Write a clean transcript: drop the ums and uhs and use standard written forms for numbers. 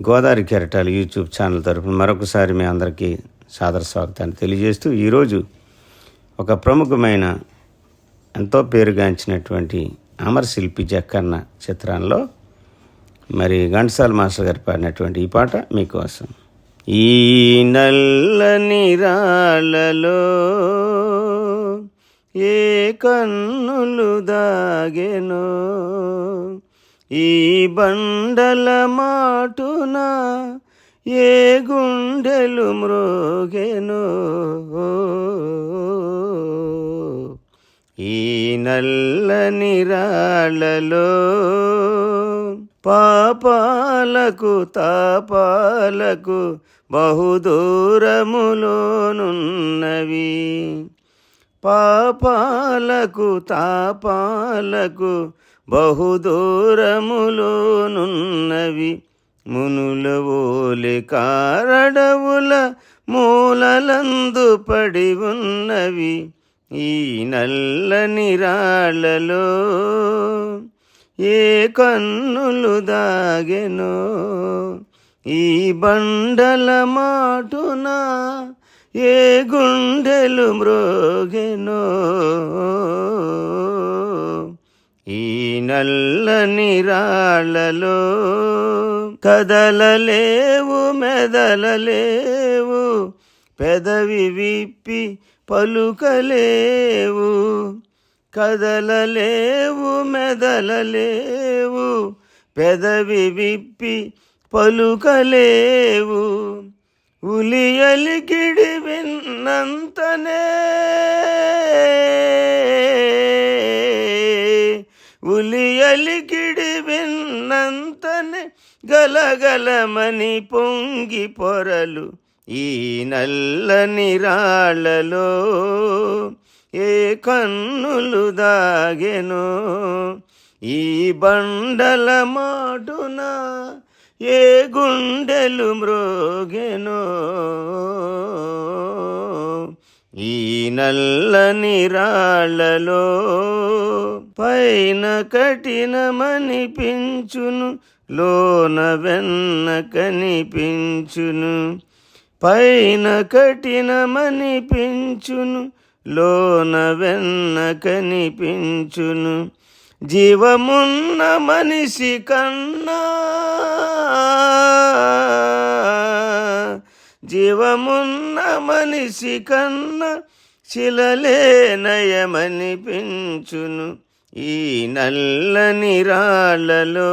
గోదావరి కెరటాలు YouTube channel తరఫున మరొకసారి మీ అందరికీ సాదర స్వాగతాన్ని తెలియజేస్తూ, ఈరోజు ఒక ప్రముఖమైన ఎంతో పేరుగాంచినటువంటి అమరశిల్పి జక్కన్న చిత్రంలో మరి ఘంటసాల మాస్టర్ గారు పాడినటువంటి ఈ పాట మీకోసం. ఈ నల్లని రాళ్ళలో ఏ కన్నులు దాగెనో, ఈ బండల మాటున ఏ గుండెలు మ్రోగెనో, ఈ నల్లని రాళ్ళలో పాపాలకు తాపాలకు బహుదూరములోనున్నవి, పాపాలకు తాపాలకు బహుదూరములోనున్నవి, మునుల ఓలి కారడవుల మూలలందు పడి ఉన్నవి. ఈ నల్లని రాళ్ళలో ఏ కన్నులు దాగెనో, ఈ బండల మాటున ఏ గుండెలు మ్రోగెనో, ఈ నల్లని రాళ్ళలో కదలలేవు మెదలలేవు, పెదవి విప్పి పలుకలేవు, కదలలేవు మెదలలేవు, పెదవి విప్పి పలుకలేవు, ఉలియలికిడి విన్నంతనే, ఉలియలికిడి విన్నంతనే గలగలమని పొంగి పొరలు. ఈ నల్లని రాళ్ళలో ఏ కన్నులు దాగెనో, ఈ బండల మాటున ఏ గుండెలు మ్రోగెనో, ఈ నల్లని రాళ్ళలో పైన కఠినమనిపించును, లోన వెన్న కనిపించును, పైన కఠినమనిపించును, లోన వెన్న కనిపించును, జీవమున్న మనిషి కన్నా, జీవమున్న మనిషి కన్నా శిలలే నయమనిపించును. ఈ నల్లని రాళ్ళలో